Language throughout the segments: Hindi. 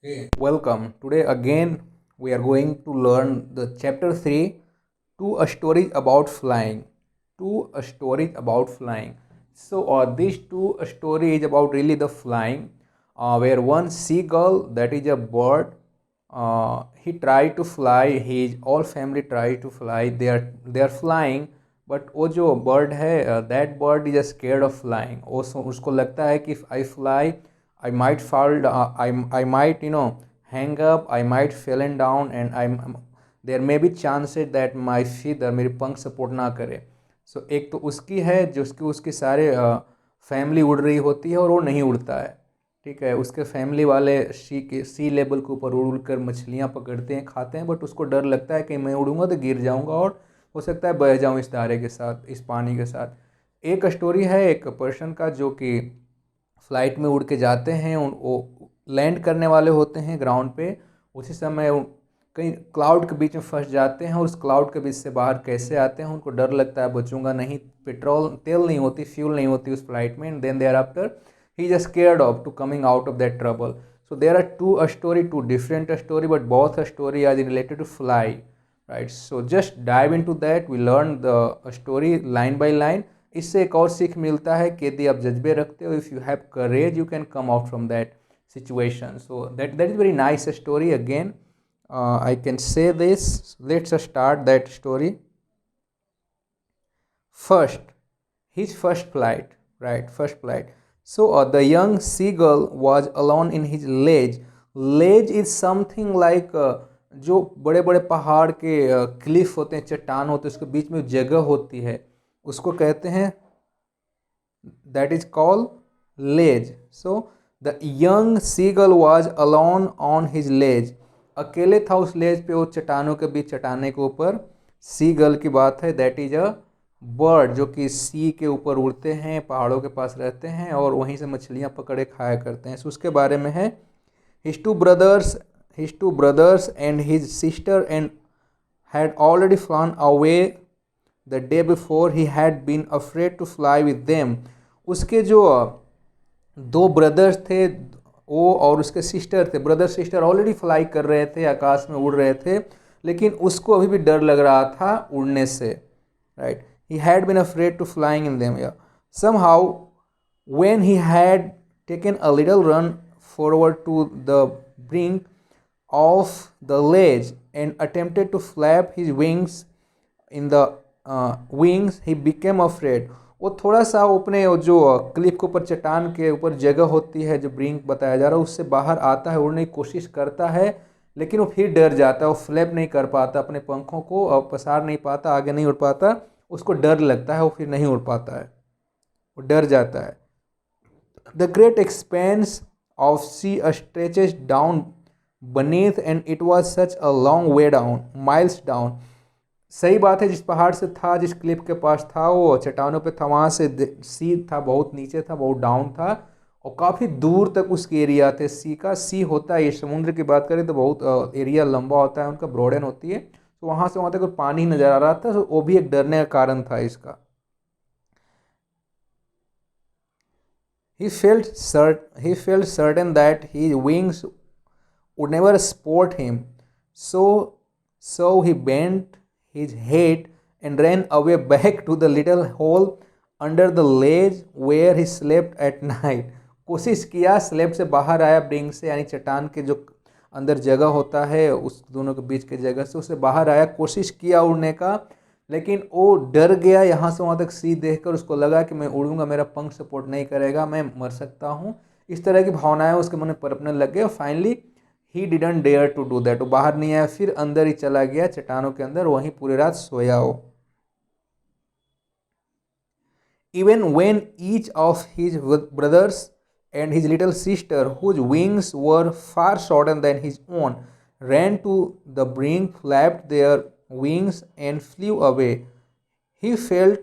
Okay, welcome. Today again we are going to learn the chapter 3, two stories about flying. Two stories about flying. So these two story is about really the flying, where one seagull, that is a bird, he tried to fly. His all family tried to fly. They are flying, but वो जो bird है, that bird is scared of flying. उसको लगता है कि if I fly, I might fall. I might hang up. I might fallen down, and there may be chances that my feather मेरी पंख सपोर्ट ना करे. सो एक तो उसकी है जिसकी उसकी सारे फैमिली उड़ रही होती है और वो नहीं उड़ता है. ठीक है, उसके फैमिली वाले सी लेवल के ऊपर उड़ उड़ कर मछलियाँ पकड़ते हैं, खाते हैं, बट उसको डर लगता है कि मैं उड़ूंगा तो गिर जाऊंगा और हो सकता है बह जाऊं इस धारे के साथ, इस पानी के साथ. एक स्टोरी है एक पर्सन का जो कि फ्लाइट में उड़ के जाते हैं. वो लैंड करने वाले होते हैं ग्राउंड पे. उसी समय कहीं क्लाउड के बीच में फंस जाते हैं और उस क्लाउड के बीच से बाहर कैसे आते हैं उनको डर लगता है, बचूंगा नहीं. पेट्रोल तेल नहीं होती, फ्यूल नहीं होती उस फ्लाइट में. And then they are after he is scared of to coming out of that trouble. So there are two different story, but both story are related to fly, right? So just dive into that. We learn the story line by line. इससे एक और सीख मिलता है कि यदि आप जज्बे रखते हो, if you have courage, you can come out from that situation. So that is very nice story. Again, I can say this. Let's start that story. First, his first flight, right? First flight. So the young seagull was alone in his ledge. Ledge is something like जो बड़े बड़े पहाड़ के क्लिफ होते हैं, चट्टान होते हैं, उसके बीच में जगह होती है, उसको कहते हैं, that is called ledge. So the young seagull was alone on his ledge. अकेले था उस लेज पे, वो चट्टानों के बीच, चट्टाने के ऊपर. सीगल की बात है, दैट इज अ बर्ड जो कि सी के ऊपर उड़ते हैं, पहाड़ों के पास रहते हैं और वहीं से मछलियां पकड़े खाया करते हैं. सो उसके बारे में है. His two brothers and his sister and had already flown away the day before. He had been afraid to fly with them. उसके जो दो ब्रदर्स थे, वो और उसके सिस्टर थे, ब्रदर सिस्टर ऑलरेडी फ्लाई कर रहे थे, आकाश में उड़ रहे थे, लेकिन उसको अभी भी डर लग रहा था उड़ने से, right. He had been afraid to flying in them. Yeah. Somehow, when he had taken a little run forward to the brink of the ledge and attempted to flap his wings in the wings, he became afraid. वो थोड़ा सा अपने जो क्लिफ के ऊपर, चट्टान के ऊपर जगह होती है जो ब्रिंक बताया जा रहा है, उससे बाहर आता है, उड़ने की कोशिश करता है, लेकिन वो फिर डर जाता है. वो फ्लैप नहीं कर पाता, अपने पंखों को पसार नहीं पाता, आगे नहीं उड़ पाता. उसको डर लगता है, वो फिर नहीं उड़ पाता है, वो डर जाता है. The great expanse of sea stretches down beneath and it was such a long way down, miles down. सही बात है, जिस पहाड़ से था, जिस क्लिफ के पास था, वो चट्टानों पे था, वहाँ से सी था, बहुत नीचे था, बहुत डाउन था और काफ़ी दूर तक उसकी एरिया थे. सी का, सी होता है, ये समुद्र की बात करें तो बहुत एरिया लंबा होता है उनका, ब्रॉडन होती है. तो वहाँ से वहाँ तक पानी नज़र आ रहा था, तो वो भी एक डरने का कारण था इसका. He felt certain that his wings would never support him. So he bent his head and ran away back to the little hole under the ledge where he slept at night. कोशिश किया, स्लेब से बाहर आया, ब्रिंग से, यानी चट्टान के जो अंदर जगह होता है, उस दोनों के बीच के जगह से उससे बाहर आया, कोशिश किया उड़ने का, लेकिन वो डर गया. यहाँ से वहाँ तक सी देखकर उसको लगा कि मैं उड़ूंगा, मेरा पंख सपोर्ट नहीं करेगा, मैं मर सकता हूँ. इस तरह की भावनाएं उसके मन में पनपने लग गए. और finally he didn't dare to do that. वो बाहर नहीं आया, फिर अंदर ही चला गया, चट्टानों के अंदर, वहीं पूरी रात सोया हो. Even when each of his brothers and his little sister, whose wings were far shorter than his own, ran to the brink, flapped their wings and flew away, he felt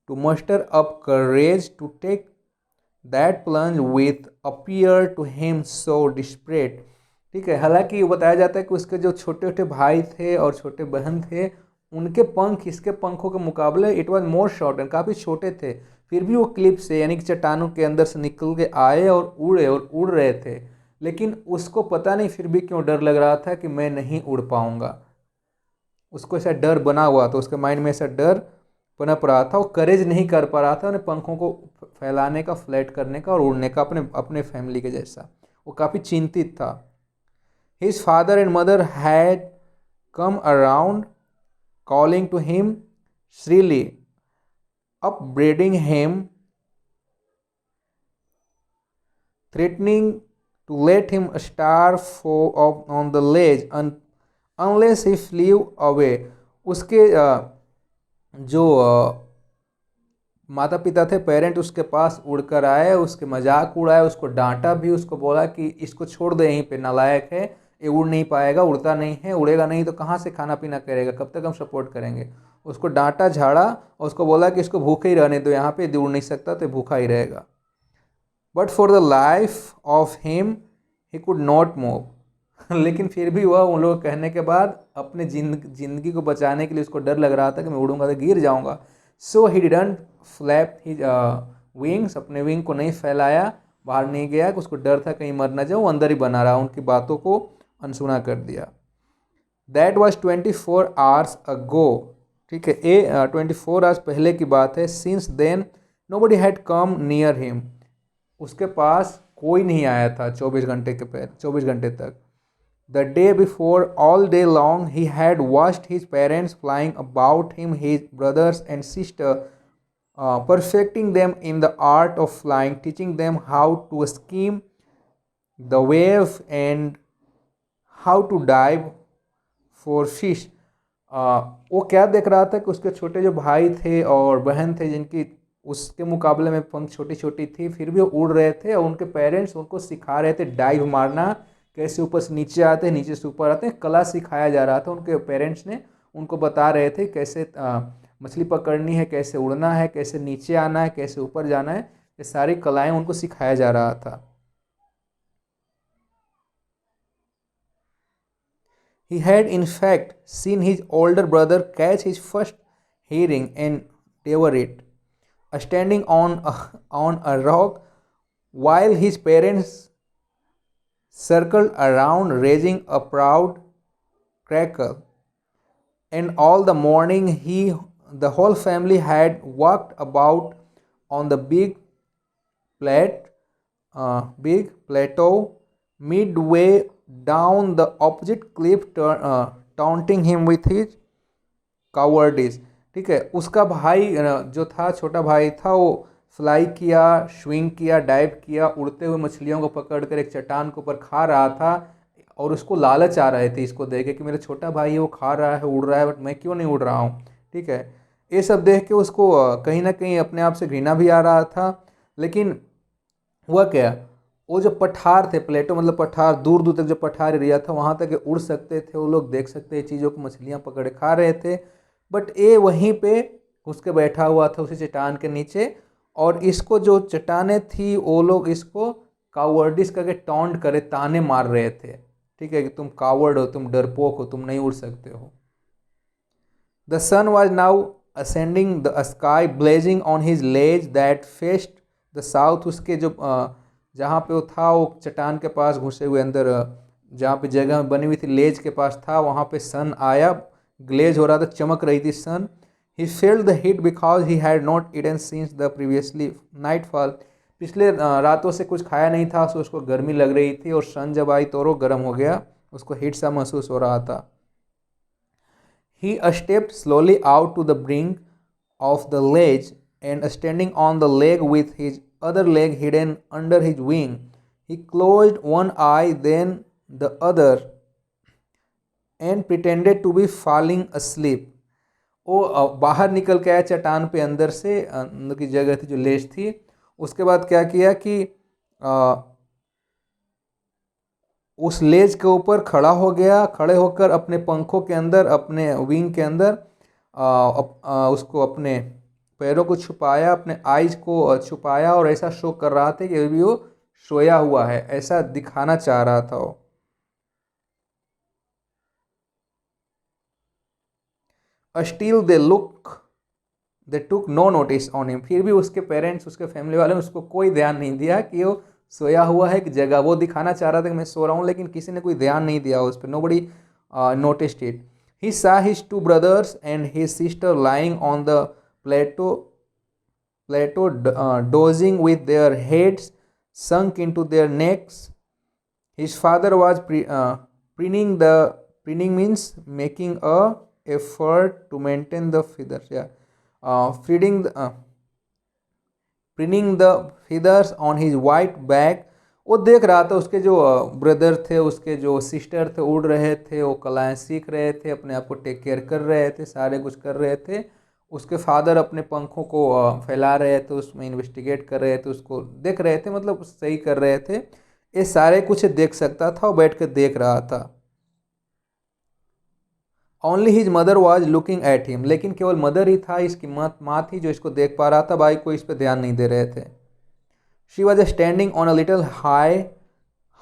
to muster up courage to take that plunge with appeared to him so desperate. ठीक है, हालांकि बताया जाता है कि उसके जो छोटे छोटे भाई थे और छोटे बहन थे, उनके पंख इसके पंखों के मुकाबले इट वाज मोर शॉर्ट, काफ़ी छोटे थे, फिर भी वो क्लिप से, यानी कि चट्टानों के अंदर से निकल के आए और उड़े और उड़ रहे थे. लेकिन उसको पता नहीं फिर भी क्यों डर लग रहा था कि मैं नहीं उड़ पाऊंगा। उसको ऐसा डर बना हुआ था, उसके माइंड में ऐसा डर पनप रहा था, वो करेज नहीं कर पा रहा था अपने पंखों को फैलाने का, फ्लैट करने का और उड़ने का अपने अपने फैमिली के जैसा। वो काफ़ी चिंतित था। His father and mother had come around calling to him shrilly, upbraiding him, threatening to let him starve on the ledge unless he flew away. उसके जो माता पिता थे, पेरेंट, उसके पास उड़कर आए, उसके मजाक उड़ाए, उसको डांटा भी, उसको बोला कि इसको छोड़ दे, यहीं पे नालायक है, ये उड़ नहीं पाएगा, उड़ता नहीं है, उड़ेगा नहीं तो कहाँ से खाना पीना करेगा, कब तक हम सपोर्ट करेंगे। उसको डांटा झाड़ा और उसको बोला कि इसको भूखे ही रहने दो, यहाँ पे उड़ नहीं सकता तो भूखा ही रहेगा। But for the life of him he could not move. लेकिन फिर भी वह उन लोगों के कहने के बाद अपने जिंदगी को बचाने के लिए उसको डर लग रहा था कि मैं उड़ूंगा तो गिर जाऊंगा। So he didn't flap his wings, अपने विंग को नहीं फैलाया, बाहर नहीं गया, कि उसको डर था कहीं मर ना जाऊँ, अंदर ही बना रहा, उनकी बातों को अनसुना कर दिया। That was 24 hours ago. ठीक है, 24 आवर्स पहले की बात है। Since then nobody had come near him. उसके पास कोई नहीं आया था 24 घंटे तक। The day before, all day long, he had watched his parents flying about him, his brothers and sister, perfecting them in the art of flying, teaching them how to skim the wave and how to dive for fish. वो क्या देख रहा था कि उसके छोटे जो भाई थे और बहन थे, जिनकी उसके मुकाबले में पंख छोटी छोटी थी, फिर भी वो उड़ रहे थे, और उनके पेरेंट्स उनको सिखा रहे थे डाइव मारना, कैसे ऊपर से नीचे आते हैं, नीचे से ऊपर आते हैं, कला सिखाया जा रहा था। उनके पेरेंट्स ने उनको बता रहे थे कैसे मछली पकड़नी है, कैसे उड़ना है, कैसे नीचे आना है, कैसे ऊपर जाना है, ये सारी कलाएं उनको सिखाया जा रहा था। He had in fact seen his older brother catch his first herring and devour it, standing on a rock while his parents circled around raising a proud crackle. And all the morning the whole family had walked about on the big plateau midway down the opposite cliff, taunting him with his cowardice. ठीक है, उसका भाई जो था, छोटा भाई था, वो फ्लाई किया, स्विंग किया, डाइव किया, उड़ते हुए मछलियों को पकड़कर एक चट्टान के ऊपर खा रहा था, और उसको लालच आ रहे थे इसको देख के कि मेरा छोटा भाई है, वो खा रहा है, उड़ रहा है, बट मैं क्यों नहीं उड़ रहा हूँ। ठीक है, ये सब देख के उसको कहीं ना कहीं अपने आप से घृणा भी आ रहा था। लेकिन हुआ क्या, वो जो पठार थे, प्लेटो मतलब पठार, दूर दूर तक जो पठार एरिया था, वहाँ तक उड़ सकते थे वो लोग, देख सकते हैं चीज़ों को, मछलियाँ पकड़े खा रहे थे। बट ये वहीं पे घुस के बैठा हुआ था उसी चट्टान के नीचे, और इसको जो चट्टाने थी वो लोग इसको कावर्डिस करके टॉन्ट करे, ताने मार रहे थे। ठीक है, कि तुम कावर्ड हो, तुम डरपोक हो, तुम नहीं उड़ सकते हो। The sun was now ascending the sky, blazing on his ledge that faced the south. उसके जो जहाँ पे वो था, वो चट्टान के पास घुसे हुए अंदर, जहाँ पे जगह बनी हुई थी लेज के पास था, वहाँ पे सन आया, ग्लेज हो रहा था, चमक रही थी sun. He felt the heat because he had not eaten since the previously nightfall. पिछले रातों से कुछ खाया नहीं था, सो उसको गर्मी लग रही थी, और सन जब आई तो वो गर्म हो गया, उसको हीट सा महसूस हो रहा था। He stepped slowly out to the brink of the ledge, and standing on the leg with his other leg hidden under his wing, he closed one eye, then the other, and pretended to be falling asleep. वो बाहर निकल के आया चट्टान पे, अंदर से, अंदर की जगह थी जो लेज थी। उसके बाद क्या किया कि उस लेज के ऊपर खड़ा हो गया, खड़े होकर अपने पंखों के अंदर, अपने विंग के अंदर उसको अपने पैरों को छुपाया, अपने आइज को छुपाया, और ऐसा शो कर रहा था कि अभी वो सोया हुआ है, ऐसा दिखाना चाह रहा था वो। Still they took no notice on him. फिर भी उसके पेरेंट्स, उसके फैमिली वाले ने उसको कोई ध्यान नहीं दिया कि वो सोया हुआ है एक जगह, वो दिखाना चाह रहा था कि मैं सो रहा हूँ, लेकिन किसी ने कोई ध्यान नहीं दिया उस पर, nobody noticed it. He saw his two brothers and his sister lying on the plateau, dozing with their heads sunk into their necks. His father was preening means making a effort to maintain the feathers. Yeah, feeding the preening the feathers on his white back. वो देख रहा था उसके जो ब्रदर थे, उसके जो सिस्टर थे, उड़ रहे थे, वो कलाएं सीख रहे थे, अपने आप को टेक केयर कर रहे थे, सारे कुछ कर रहे थे। उसके फादर अपने पंखों को फैला रहे थे, उसमें इन्वेस्टिगेट कर रहे थे, उसको देख रहे थे, मतलब सही कर रहे थे। ये सारे कुछ देख सकता था, वो बैठ कर देख रहा था। Only his mother was looking at him, लेकिन केवल मदर ही था, इसकी माँ थी जो इसको देख पा रहा था, भाई को इस पर ध्यान नहीं दे रहे थे। She was standing on a little high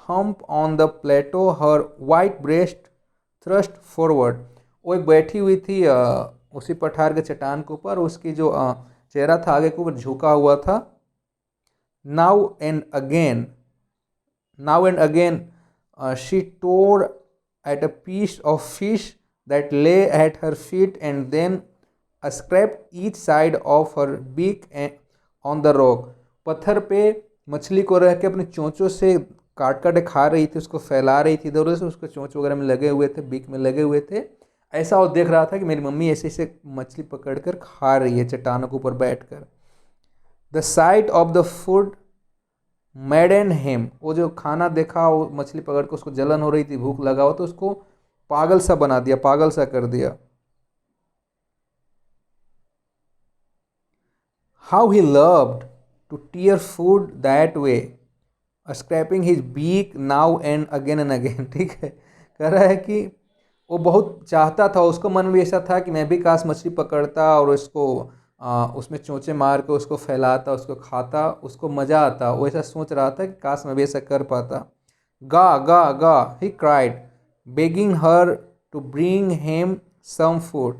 hump on the plateau, her white breast thrust forward. वो एक बैठी हुई थी उसी पठार के चट्टान के ऊपर, उसकी जो चेहरा था आगे के ऊपर झुका हुआ था। Now and again she tore at a piece of fish that lay at her feet and then scraped each side of her beak on the rock. पत्थर पे मछली को रख के अपने चोंचों से काट काट खा रही थी, उसको फैला रही थी इधर उधर से, उसके चोंच वगैरह में लगे हुए थे, बीक में लगे हुए थे। ऐसा वो देख रहा था कि मेरी मम्मी ऐसे ऐसे मछली पकड़ कर खा रही है चट्टानों के ऊपर बैठ कर। The site of the food मैडन him, वो जो खाना देखा, वो मछली पकड़ के उसको जलन हो रही थी, भूख लगा हो, तो उसको पागल सा बना दिया, पागल सा कर दिया। How he loved to tear food that way, scraping his beak now and again. ठीक है, कह रहा है कि वो बहुत चाहता था, उसको मन में ऐसा था कि मैं भी काश मछली पकड़ता और उसको उसमें चोंचे मार के उसको फैलाता, उसको खाता, उसको मज़ा आता। वो ऐसा सोच रहा था कि काश मैं भी ऐसा कर पाता। Ga ga ga he cried, begging her to bring him some food.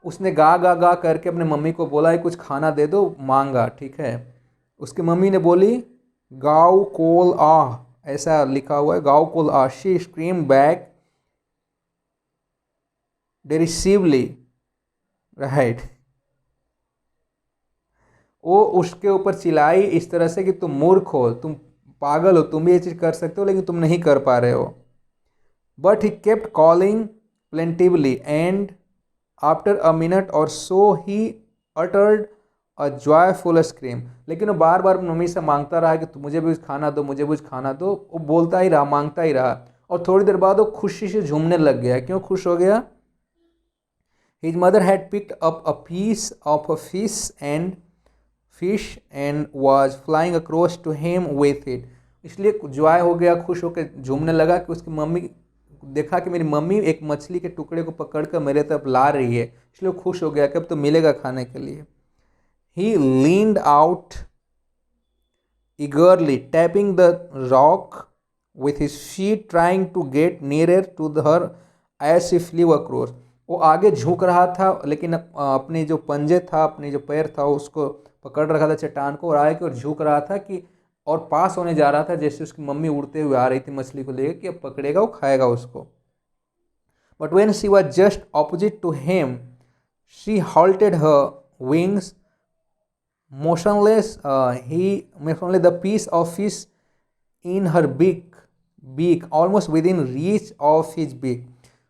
उसने गा गा गा करके अपने मम्मी को बोला है कुछ खाना दे दो, मांगा। ठीक है, उसकी मम्मी ने बोली गाओ कोल आह, ऐसा लिखा हुआ है, गाओ कोल आह। She scream back derisively, right. वो उसके ऊपर चिल्लाई इस तरह से कि तुम मूर्ख हो, तुम पागल हो, तुम भी ये चीज़ कर सकते हो लेकिन तुम नहीं कर पा रहे हो। But he kept calling plaintively and after a minute और so he uttered a joyful scream. लेकिन वो बार बार मम्मी से मांगता रहा कि मुझे भी कुछ खाना दो, मुझे भी कुछ खाना दो। वो बोलता ही रहा, मांगता ही रहा, और थोड़ी देर बाद वो खुशी से झूमने लग गया। क्यों खुश हो गया? His mother had picked up a piece of a fish and was flying across to him with it. इसलिए जॉय हो गया, खुश होकर झूमने लगा कि उसकी मम्मी देखा कि मेरी मम्मी एक मछली के टुकड़े को पकड़कर मेरे तरफ ला रही है, इसलिए वो खुश हो गया कि अब तो मिलेगा खाने के लिए। He leaned out eagerly, tapping the rock with his feet, trying to get nearer to her as she flew across. वो आगे झुक रहा था, लेकिन अपने जो पंजे था, अपने जो पैर था, उसको पकड़ रखा था चट्टान को, और आगे और झुक रहा था कि और पास होने जा रहा था, जैसे उसकी मम्मी उड़ते हुए आ रही थी मछली को लेकर कि अब पकड़ेगा, वो खाएगा उसको। But when she was just opposite to him she halted her wings motionless, the piece of fish in her beak almost within reach of his beak.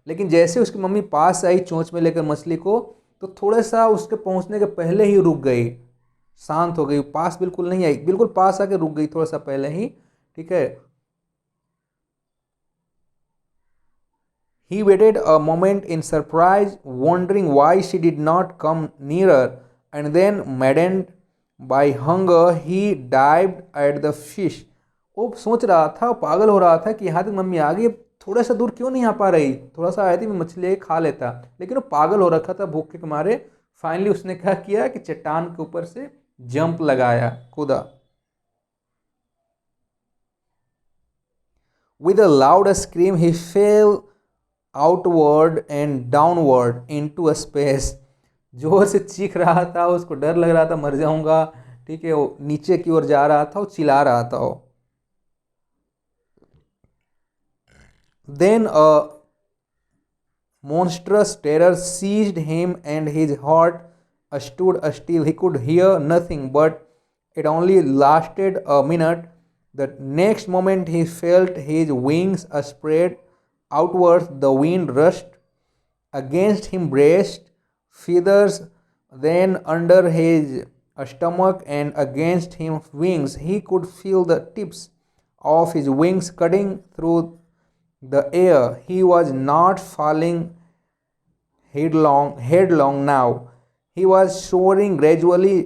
लेकिन जैसे उसकी मम्मी पास आई चोंच में लेकर मछली को, तो थोड़ा सा उसके पहुंचने के पहले ही रुक गई, शांत हो गई, पास बिल्कुल नहीं आई, बिल्कुल पास आके रुक गई थोड़ा सा पहले ही। ठीक है, he waited a moment in surprise, wondering why she did not come nearer, and then maddened by hunger he dived at the fish. वो सोच रहा था, पागल हो रहा था कि यहाँ तक मम्मी आ गई, थोड़ा सा दूर क्यों नहीं आ पा रही, थोड़ा सा आई थी मैं मछली खा लेता, लेकिन वो पागल हो रखा था भूख के मारे। फाइनली उसने क्या किया कि चट्टान के ऊपर से जंप लगाया, कूदा। With a loud scream he fell outward and downward into a space. जोर से चीख रहा था, उसको डर लग रहा था मर जाऊंगा, ठीक है, वो नीचे की ओर जा रहा था, वो चिल्ला रहा था वो। Then monstrous terror seized him and his heart stood still. He could hear nothing, but it only lasted a minute. The next moment he felt his wings spread outwards. The wind rushed against his breast, feathers, then under his stomach and against his wings. He could feel the tips of his wings cutting through the air. He was not falling headlong now. He was soaring gradually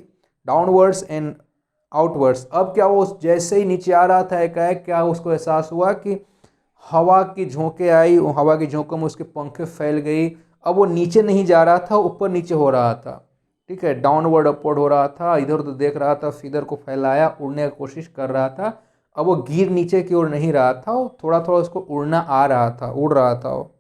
downwards and outwards. अब क्या वो जैसे ही नीचे आ रहा था एकाएक क्या उसको एहसास हुआ कि हवा की झोंके आई, हवा की झोंकों में उसके पंखे फैल गई। अब वो नीचे नहीं जा रहा था, ऊपर नीचे हो रहा था, ठीक है, डाउनवर्ड अपवर्ड हो रहा था। इधर उधर देख रहा था, फीदर को फैलाया, उड़ने की कोशिश कर रहा था। अब वो गिर नीचे की ओर नहीं रहा था, वो थोड़ा थोड़ा उसको उड़ना आ रहा था, उड़ रहा था वो।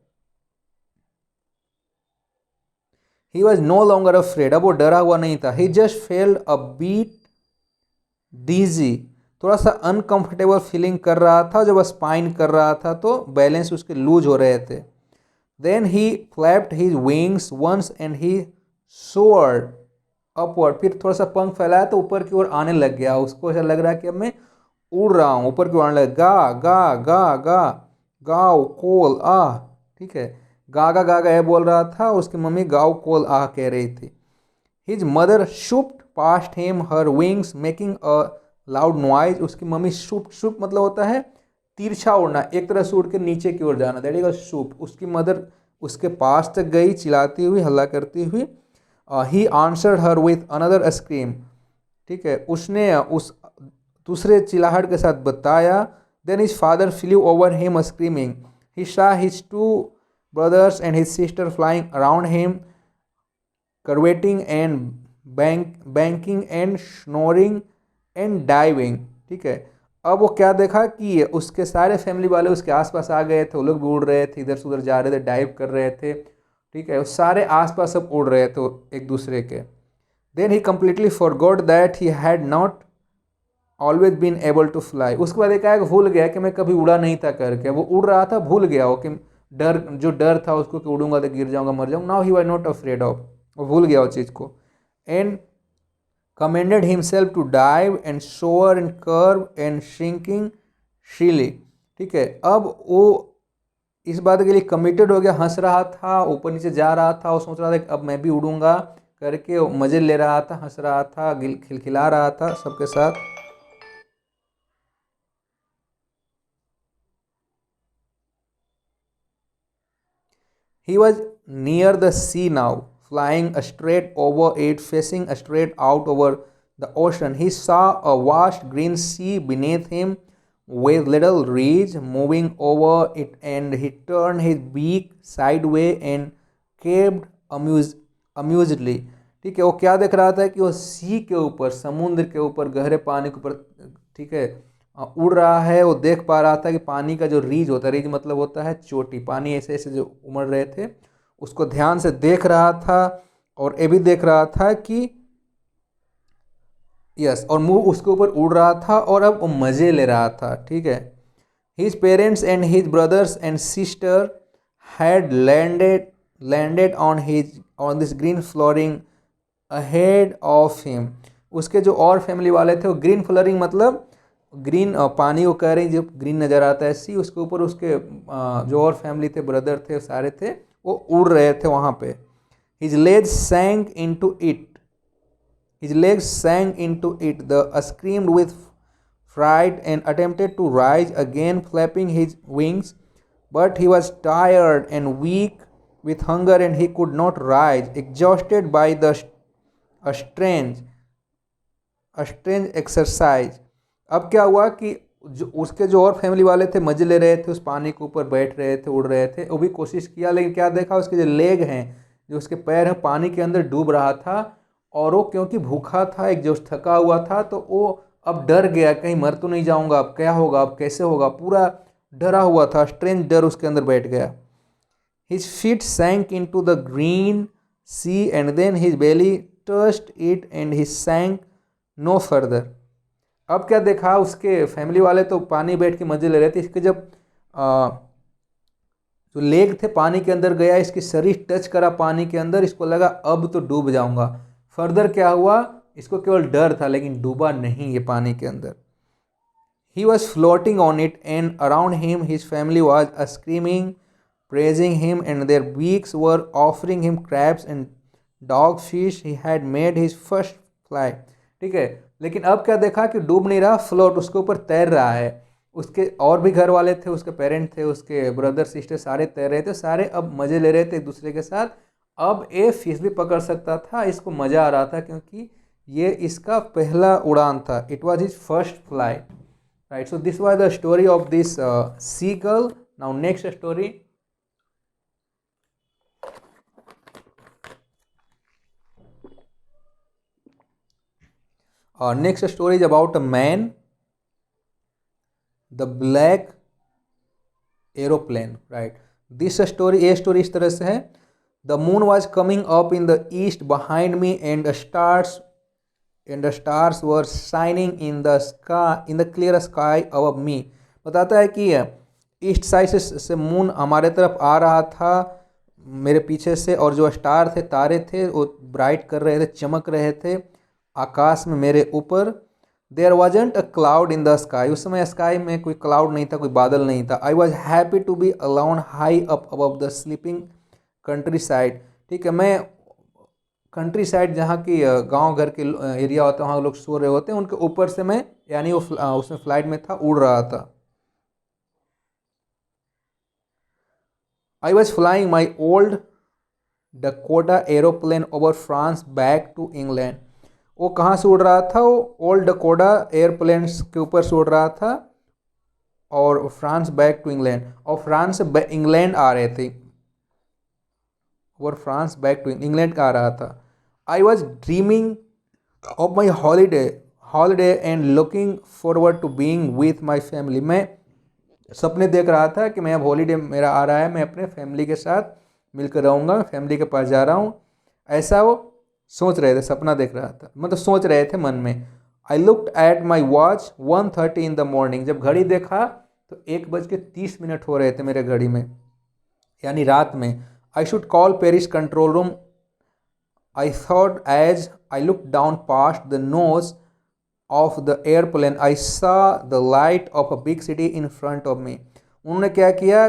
He was no longer afraid. अब वो डरा हुआ नहीं था। He just felt a bit dizzy. थोड़ा सा अनकंफर्टेबल फीलिंग कर रहा था। जब स्पाइन कर रहा था तो बैलेंस उसके लूज हो रहे थे। Then he flapped his wings once and he soared upward. फिर थोड़ा सा पंख फैलाया तो ऊपर की ओर आने लग गया। उसको ऐसा लग रहा है कि अब मैं उड़ रहा हूँ, ऊपर की ओर आने लगा। गा गा गा गा गाओ कोल आ, ठीक है, गागा गागा ये बोल रहा था, उसकी मम्मी गाओ कोल आह कह रही थी। His mother swooped past him her wings making a loud noise. उसकी मम्मी शुप शुप मतलब होता है तिरछा उड़ना, एक तरह से उड़ के नीचे की ओर जाना, दैट इज अ शुप। उसकी मदर उसके पास तक गई चिल्लाती हुई, हल्ला करती हुई। He answered her with another scream, ठीक है, उसने उस दूसरे चिल्लाहट के साथ बताया। Then his father flew over him screaming. He saw his two brothers and his sister flying around him, curveting and banking and snoring and diving, ठीक है। अब वो क्या देखा कि उसके सारे फैमिली वाले उसके आसपास आ गए थे, वो लोग भी उड़ रहे थे, इधर से उधर जा रहे थे, डाइव कर रहे थे, ठीक है, सारे आसपास सब उड़ रहे थे एक दूसरे के। Then he completely forgot that he had not always been able to fly. उसके बाद एक आया भूल गया कि मैं कभी उड़ा नहीं था करके। वो उड़ रहा था, भूल गया वो कि डर, जो डर था उसको कि उड़ूंगा तो गिर जाऊंगा, मर जाऊंगा। Now he was not afraid of, वो भूल गया वो चीज़ को। And commended himself to dive and soar and curve and shrinking shrilly, ठीक है। अब वो इस बात के लिए कमिटेड हो गया, हंस रहा था, ऊपर नीचे जा रहा था, वो सोच रहा था कि अब मैं भी उड़ूंगा करके, मज़े ले रहा था, हंस रहा था, खिलखिला रहा था सबके साथ। He was near the sea now, flying straight over it, facing straight out over the ocean. He saw a vast green sea beneath him with little reeds moving over it, and he turned his beak sideways and caved amusedly. ठीक है, वो क्या देख रहा था कि वो सी के ऊपर, समुद्र के ऊपर, गहरे पानी के ऊपर, ठीक है, उड़ रहा है। वो देख पा रहा था कि पानी का जो रीज होता है, रीज मतलब होता है चोटी, पानी ऐसे ऐसे जो उमड़ रहे थे, उसको ध्यान से देख रहा था। और ये भी देख रहा था कि यस, और मुंह उसके ऊपर उड़ रहा था और अब वो मज़े ले रहा था, ठीक है। His parents and his brothers and sister had landed on this green flooring ahead of him. उसके जो और फैमिली वाले थे, वो ग्रीन फ्लोरिंग मतलब ग्रीन पानी को कह रही, जो ग्रीन नज़र आता है सी, उसके ऊपर उसके जो और फैमिली थे, ब्रदर थे, सारे थे, वो उड़ रहे थे वहाँ पे। His legs sank into it, his legs sank into it, the screamed with fright and attempted to rise again, flapping his wings, but he was tired and weak with hunger and he could not rise, exhausted by the strange exercise. अब क्या हुआ कि जो उसके जो और फैमिली वाले थे मजे ले रहे थे, उस पानी के ऊपर बैठ रहे थे, उड़ रहे थे, वो भी कोशिश किया, लेकिन क्या देखा, उसके जो लेग हैं, जो उसके पैर हैं, पानी के अंदर डूब रहा था। और वो क्योंकि भूखा था, एक जो थका हुआ था, तो वो अब डर गया, कहीं मर तो नहीं जाऊंगा, अब क्या होगा, अब कैसे होगा, पूरा डरा हुआ था, स्ट्रेंज डर उसके अंदर बैठ गया। His feet sank into the green sea and then his belly touched it and he sank no further. अब क्या देखा, उसके फैमिली वाले तो पानी बैठ के मजे ले रहे थे, इसके जब जो लेग थे पानी के अंदर गया, इसकी शरीर टच करा पानी के अंदर, इसको लगा अब तो डूब जाऊंगा। फर्दर क्या हुआ, इसको केवल डर था लेकिन डूबा नहीं ये पानी के अंदर। He was floating on it, and around him his family was screaming, praising him, and their beaks were offering him crabs and dogfish. He had made his first fly. ठीक है, लेकिन अब क्या देखा कि डूब नहीं रहा, फ्लोट उसके ऊपर तैर रहा है। उसके और भी घर वाले थे, उसके पेरेंट थे, उसके ब्रदर सिस्टर सारे तैर रहे थे, सारे अब मज़े ले रहे थे एक दूसरे के साथ। अब ये फिश भी पकड़ सकता था, इसको मज़ा आ रहा था क्योंकि ये इसका पहला उड़ान था। It was his first flight, right? So this was the story of this seagull. Now next story. Next story is about a man, the black aeroplane, right? This story, a story इस तरह से है। The moon was coming up in the east behind me, and the stars were shining in the sky, in the clear sky above me. बताता है कि ईस्ट साइड से मून हमारे तरफ आ रहा था मेरे पीछे से, और जो स्टार थे, तारे थे, वो ब्राइट कर रहे थे, चमक रहे थे आकाश में मेरे ऊपर। There wasn't a cloud in the sky, उस समय स्काई में कोई क्लाउड नहीं था, कोई बादल नहीं था। I was happy to be alone high up above the sleeping countryside. ठीक है, मैं कंट्री साइड जहाँ की गांव घर के एरिया होता है, वहाँ लोग सो रहे होते हैं, उनके ऊपर से मैं, यानी वो उसमें फ्लाइट में था, उड़ रहा था। I was flying my old Dakota aeroplane over France back to England. वो कहाँ से उड़ रहा था, वो ओल्ड डकोटा एयरप्लेन के ऊपर से उड़ रहा था, और फ्रांस बैक टू इंग्लैंड, और फ्रांस से इंग्लैंड आ रहे थे, और फ्रांस बैक टू इंग्लैंड आ रहा था। I was dreaming of my holiday and looking forward to being with my family. मैं सपने देख रहा था कि मैं अब हॉलीडे मेरा आ रहा है, मैं अपने फैमिली के साथ मिलकर रहूँगा, फैमिली के पास जा रहा हूँ, ऐसा वो सोच रहे थे, सपना देख रहा था, मतलब सोच रहे थे मन में। I looked at my watch 1:30 in the morning. जब घड़ी देखा तो 1:30 हो रहे थे मेरे घड़ी में, यानी रात में। I should call Paris control room, I thought as I look down past the nose of the airplane I saw the light of a big city in front of me. उन्होंने क्या किया,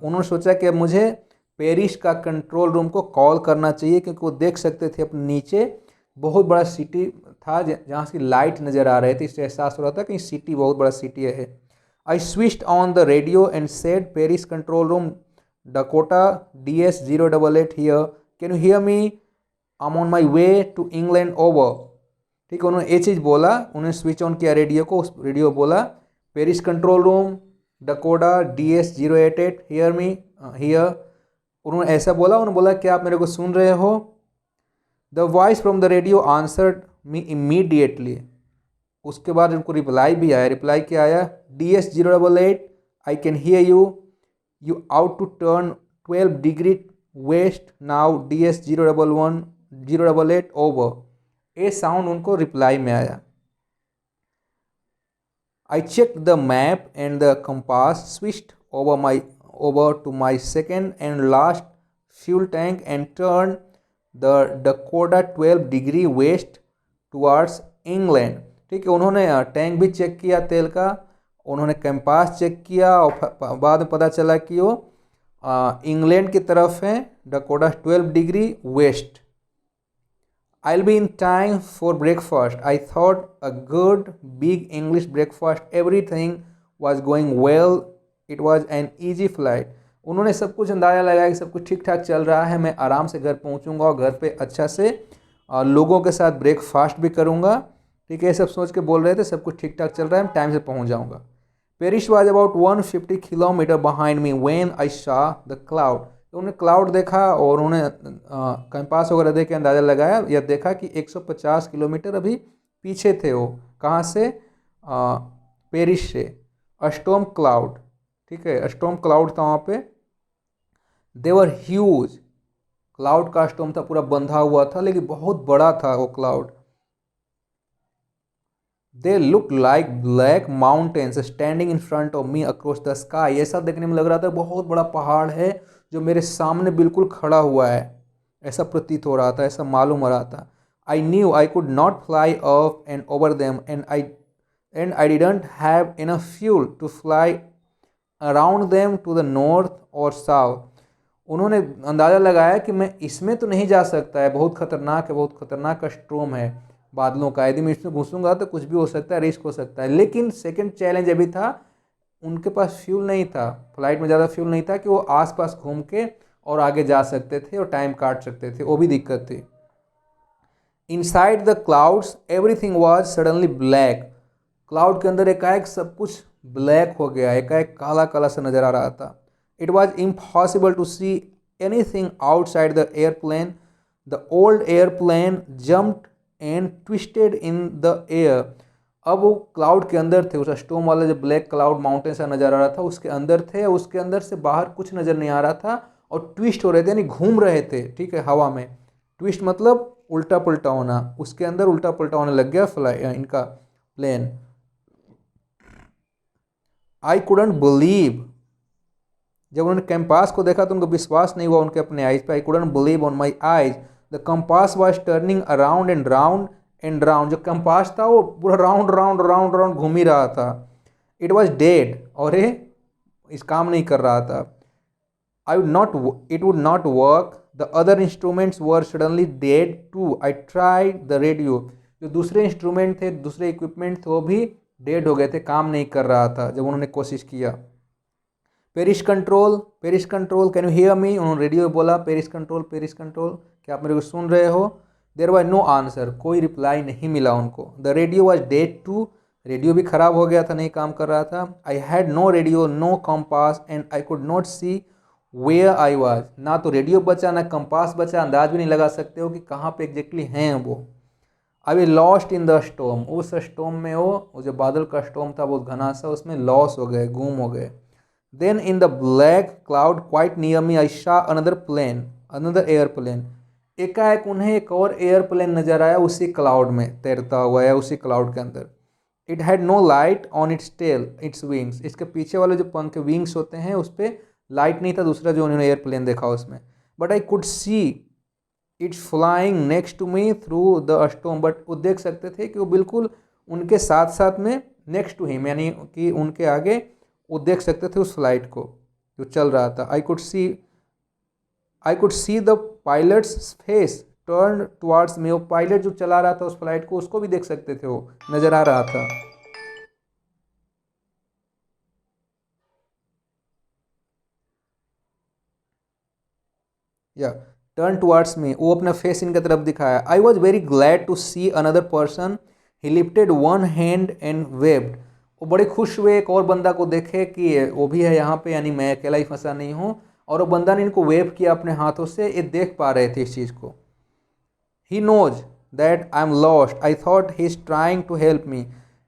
उन्होंने सोचा कि अब मुझे पेरिस का कंट्रोल रूम को कॉल करना चाहिए, क्योंकि वो देख सकते थे अपने नीचे बहुत बड़ा सिटी था जहाँ से लाइट नज़र आ रहे थे, इससे एहसास हो रहा था कि सिटी बहुत बड़ा सिटी है। I switched on the radio and said Paris control room Dakota DS088 here, can you hear me, I am on my way to England over. ठीक है, उन्होंने ये चीज़ बोला, उन्होंने स्विच ऑन किया रेडियो को, उस रेडियो बोला Paris control room Dakota DS088 hear me, here. उन्होंने ऐसा बोला, उन्होंने बोला क्या आप मेरे को सुन रहे हो। The voice from the radio answered me immediately. उसके बाद उनको रिप्लाई भी आया। रिप्लाई क्या आया, DS088 I can hear you, you ought to turn 12 degree west now, DS088 over. ये साउंड उनको रिप्लाई में आया। I check the map and the compass, switched over to my second and last fuel tank and turned the Dakota 12 degree waste towards England. ठीक है, उन्होंने टैंक भी चेक किया तेल का, उन्होंने कंपास चेक किया, और बाद में पता चला कि वो इंग्लैंड की तरफ है, Dakota 12 degree waste. I'll be in time for breakfast. I thought a good big English breakfast. Everything was going well. It was an easy flight. उन्होंने सब कुछ अंदाज़ा लगाया कि सब कुछ ठीक ठाक चल रहा है, मैं आराम से घर पहुंचूंगा और घर पे अच्छा से लोगों के साथ ब्रेकफास्ट भी करूंगा। ठीक है, सब सोच के बोल रहे थे सब कुछ ठीक ठाक चल रहा है, टाइम से पहुंच जाऊंगा। Paris was about 150 kilometre behind me when I saw the cloud. तो उन्होंने क्लाउड देखा और उन्होंने कंपास वगैरह देख के अंदाज़ा लगाया या देखा कि 150 किलोमीटर अभी पीछे थे वो, कहाँ से, पेरिस से। अस्टॉर्म क्लाउड, ठीक है, अस्टॉर्म क्लाउड था वहाँ पे। देवर ह्यूज, क्लाउड का स्टॉर्म था, पूरा बंधा हुआ था, लेकिन बहुत बड़ा था वो cloud. They look like black mountains standing in front of me across the sky. ऐसा देखने में लग रहा था बहुत बड़ा पहाड़ है जो मेरे सामने बिल्कुल खड़ा हुआ है, ऐसा प्रतीत हो रहा था, ऐसा मालूम हो रहा था। I knew I could not fly up and over them and I didn't have enough fuel to fly around them to the north और साउथ। उन्होंने अंदाज़ा लगाया कि मैं इसमें तो नहीं जा सकता है, बहुत खतरनाक है, बहुत खतरनाक स्ट्रोम है बादलों का, यदि मैं इसमें घुसूंगा तो कुछ भी हो सकता है, रिस्क हो सकता है। लेकिन सेकंड चैलेंज अभी था, उनके पास फ्यूल नहीं था, फ्लाइट में ज़्यादा फ्यूल नहीं था कि वो आसपास घूम के और आगे जा सकते थे और टाइम काट सकते थे, वो भी दिक्कत थी। Inside the clouds everything was suddenly black. Cloud के अंदर एकाएक सब कुछ ब्लैक हो गया, एकाएक काला काला सा नजर आ रहा था। It was impossible to see anything outside the airplane. The old airplane jumped and twisted in the air. अब वो क्लाउड के अंदर थे, उस स्टोम वाला जो ब्लैक क्लाउड माउंटेन सा नजर आ रहा था उसके अंदर थे, उसके अंदर से बाहर कुछ नजर नहीं आ रहा था और ट्विस्ट हो रहे थे, यानी घूम रहे थे, ठीक है, हवा में। ट्विस्ट मतलब उल्टा पुल्टा होना, उसके अंदर उल्टा पुल्टा होने लग गया इनका प्लेन। आई कुडंट बिलीव, जब उन्होंने कैंपास को देखा तो उनको विश्वास नहीं हुआ उनके अपने आइज पे। I couldn't believe on my eyes, the compass was turning around and round and round. जो कंपास था वो पूरा राउंड राउंड राउंड राउंड घूम ही रहा था। इट वॉज डेड, और ये इस काम नहीं कर रहा था। I would not, it would not work. The other instruments were suddenly dead too. I tried the radio. जो दूसरे इंस्ट्रूमेंट थे, दूसरे इक्विपमेंट थे, वो भी डेड हो गए थे, काम नहीं कर रहा था जब उन्होंने कोशिश किया। Paris control, Paris control, can you hear मी? उन्होंने रेडियो बोला, पेरिस कंट्रोल, पेरिस कंट्रोल, क्या आप मेरे को सुन रहे हो? देयर वाज नो आंसर, कोई रिप्लाई नहीं मिला उनको। The radio was dead too, radio भी खराब हो गया था, नहीं काम कर रहा था। I had no radio, no compass and I could not see where I was. ना तो रेडियो बचा, ना कंपास बचा, अंदाज भी नहीं लगा सकते हो कि कहाँ पे एग्जैक्टली हैं वो। I've lost in the storm, उस स्टॉर्म में वो जो बादल का स्टॉर्म था बहुत घना सा, उसमें लॉस हो गए, गुम हो गए। Then in the black cloud quite near me I saw another plane, another airplane. एकाएक उन्हें एक और एयरप्लेन नजर आया उसी क्लाउड में तैरता हुआ, या उसी क्लाउड के अंदर। It had no light on its tail, its wings, इसके पीछे वाले जो पंख विंग्स होते हैं उस पर लाइट नहीं था, दूसरा जो उन्होंने एयरप्लेन देखा उसमें। But I could see its flying next to me through the storm, but वो देख सकते थे कि वो बिल्कुल उनके साथ साथ में नेक्स्ट टू हिम, यानी कि उनके आगे वो देख सकते थे उस फ्लाइट को जो चल रहा था। I could see the pilot's face turn towards me, वो पायलट जो चला रहा था उस फ्लाइट को उसको भी देख सकते थे, वो नजर आ रहा था। या टर्न टुवार्ड्स मी, वो अपना फेस इनकी तरफ दिखाया। I was very glad to see another person, he lifted one hand and waved. वो बड़े खुश हुए एक और बंदा को देखे कि वो भी है यहाँ पे, यानी मैं अकेला ही फंसा नहीं हूँ। और वो बंदा ने इनको वेव किया अपने हाथों से, ये देख पा रहे थे इस चीज़ को। He knows that I am lost, I thought he is trying to help me.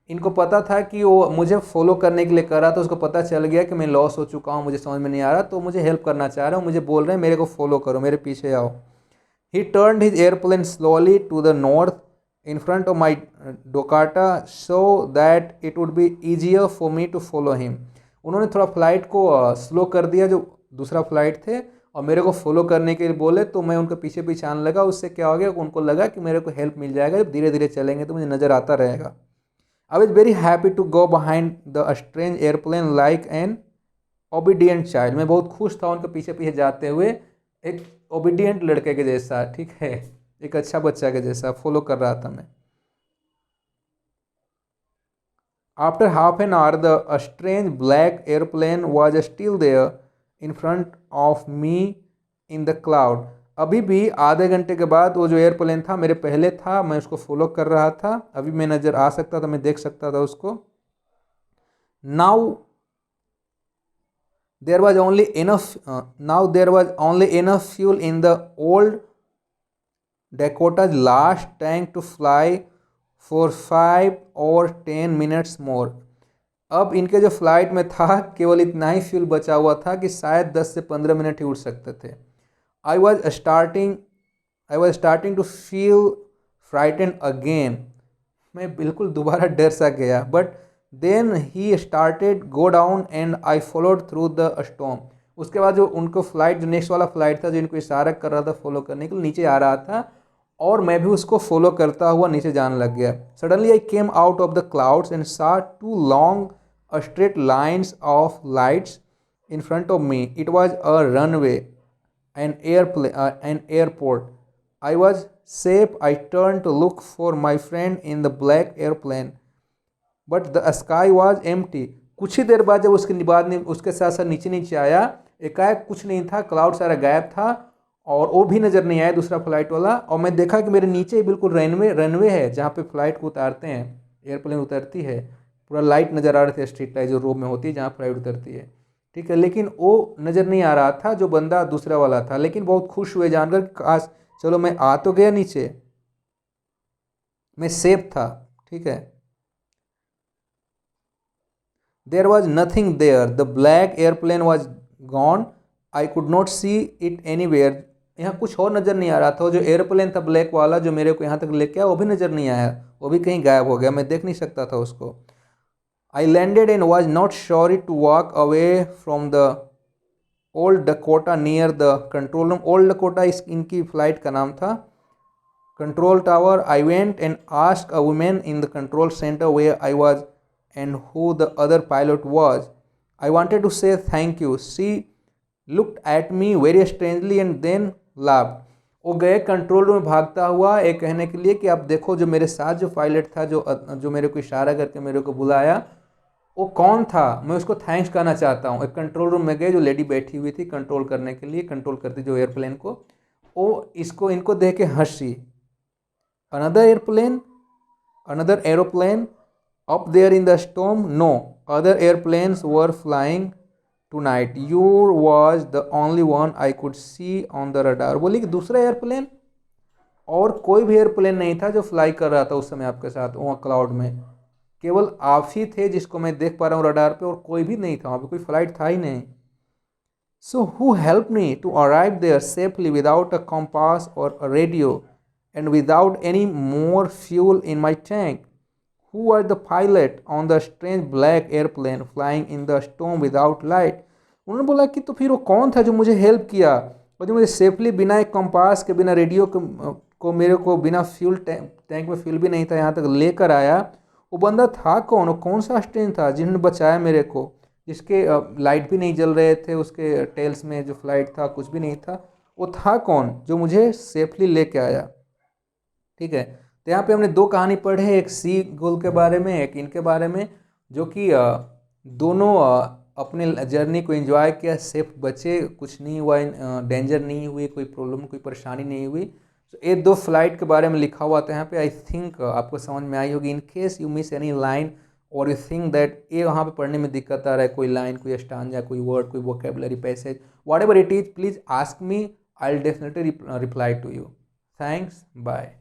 इनको पता था कि वो मुझे फॉलो करने के लिए कर रहा था, उसको पता चल गया कि मैं लॉस हो चुका हूँ, मुझे समझ में नहीं आ रहा, तो मुझे हेल्प करना चाह रहे हो, मुझे बोल रहे हैं मेरे को फॉलो करो, मेरे पीछे आओ। He turned his airplane slowly to the north in front of my Dakota so that it would be easier for me to follow him. उन्होंने थोड़ा फ्लाइट को स्लो कर दिया, जो दूसरा फ्लाइट थे, और मेरे को फॉलो करने के लिए बोले, तो मैं उनके पीछे पीछे आने लगा। उससे क्या हो गया, उनको लगा कि मेरे को हेल्प मिल जाएगा, जब धीरे धीरे चलेंगे तो मुझे नज़र आता रहेगा। I was very happy to go behind the strange airplane like an obedient child. मैं बहुत खुश था उनके पीछे पीछे जाते हुए, एक ओबीडियंट लड़के के जैसा, ठीक है, एक अच्छा बच्चा के जैसा फॉलो कर रहा था मैं। After half an hour, the strange black airplane was still there in front of me in the cloud. अभी भी आधे घंटे के बाद वो जो एयरप्लेन था मेरे पहले था, मैं उसको फॉलो कर रहा था, अभी मैं नज़र आ सकता था, मैं देख सकता था उसको। Now there was only enough fuel in the old Dakota's last tank to fly for 5 or 10 minutes more. अब इनके जो फ्लाइट में था केवल इतना ही फ्यूल बचा हुआ था कि शायद 10 से 15 मिनट ही उड़ सकते थे। I was starting to feel frightened again. मैं बिल्कुल दोबारा डर सा गया, but then he started go down and I followed through the storm. उसके बाद जो उनको फ्लाइट, जो नेक्स्ट वाला फ्लाइट था जो इनको इशारा कर रहा था फॉलो करने के लिए, नीचे आ रहा था और मैं भी उसको फॉलो करता हुआ नीचे जाने लग गया। Suddenly I came out of the clouds and saw two long straight lines of lights in front of me. It was a runway, an airport. I was safe. I turned to look for my friend in the black airplane, but the sky was empty. कुछ ही देर बाद जब उसके बाद उसके साथ साथ नीचे नीचे आया, एकाएक कुछ नहीं था, क्लाउड सारा गायब था और वो भी नज़र नहीं आया दूसरा फ्लाइट वाला। और मैं देखा कि मेरे नीचे बिल्कुल रनवे है जहाँ पे फ्लाइट को उतारते हैं, एयरप्लेन उतरती है, पूरा लाइट नज़र आ रहे थे, स्ट्रीट लाइट जो रोड में होती है जहाँ फ्लाइट उतरती है, ठीक है। लेकिन वो नज़र नहीं आ रहा था जो बंदा दूसरा वाला था। लेकिन बहुत खुश हुए जानकर, काश चलो मैं आ तो गया नीचे, मैं सेफ था, ठीक है। There was nothing there, the black airplane was gone, I could not see it anywhere. यहाँ कुछ और नज़र नहीं आ रहा था, जो एयरप्लेन था ब्लैक वाला जो मेरे को यहाँ तक लेके आया वो भी नज़र नहीं आया, वो भी कहीं गायब हो गया, मैं देख नहीं सकता था उसको। I landed and was not sorry to walk away from the old Dakota near the control room. Old Dakota इस इनकी फ्लाइट का नाम था, control tower. I went and asked a women in the control centre where I was and who the other pilot was. I wanted to say thank you. She looked at me very strangely and then laughed. वो गए कंट्रोल रूम में भागता हुआ ये कहने के लिए कि आप देखो जो मेरे साथ जो पायलट था जो मेरे को इशारा करके मेरे को बुलाया वो कौन था, मैं उसको थैंक्स कहना चाहता हूँ। एक कंट्रोल रूम में गए, जो लेडी बैठी हुई थी कंट्रोल करने के लिए, कंट्रोल करती जो एयरप्लेन को, वो इनको देख के हंसी। Another airplane, another aeroplane up there in the storm, no other airplanes were flying tonight, you was the only one I could see on the radar. बोली कि दूसरा एयरप्लेन, और कोई भी एयरप्लेन नहीं था जो फ्लाई कर रहा था उस समय आपके साथ वहाँ क्लाउड में, केवल आप ही थे जिसको मैं देख पा रहा हूँ रडार पे, और कोई भी नहीं था वहाँ पे, कोई फ्लाइट था ही नहीं। So who help me to arrive there safely without a compass और a radio and without any more fuel in my tank, who are the pilot on the strange black airplane flying in the storm without light. उन्होंने बोला कि तो फिर वो कौन था जो मुझे हेल्प किया और जो मुझे सेफली बिना एक कंपास के, बिना रेडियो को मेरे को बिना फ्यूल टैंक में फ्यूल भी नहीं था यहाँ तक लेकर आया। वो बंदा था कौन, वो कौन सा स्ट्रेन था जिन्होंने बचाया मेरे को, जिसके लाइट भी नहीं जल रहे थे, उसके टेल्स में जो फ्लाइट था कुछ भी नहीं था, वो था कौन जो मुझे सेफली लेके आया, ठीक है। तो यहाँ पे हमने दो कहानी पढ़े, एक सी गुल के बारे में, एक इनके बारे में, जो कि दोनों अपने जर्नी को एंजॉय किया, सेफ बचे, कुछ नहीं हुआ, डेंजर नहीं हुई, कोई प्रॉब्लम कोई परेशानी नहीं हुई। तो ये दो फ्लाइट के बारे में लिखा हुआ था यहाँ पे। आई थिंक आपको समझ में आई होगी। In case you miss any line और यू थिंक दैट ये वहाँ पे पढ़ने में दिक्कत आ रहा है, कोई लाइन, कोई स्टांजा, कोई वर्ड, कोई vocabulary, passage, whatever it is, please ask me, I will definitely reply to you. Thanks, bye.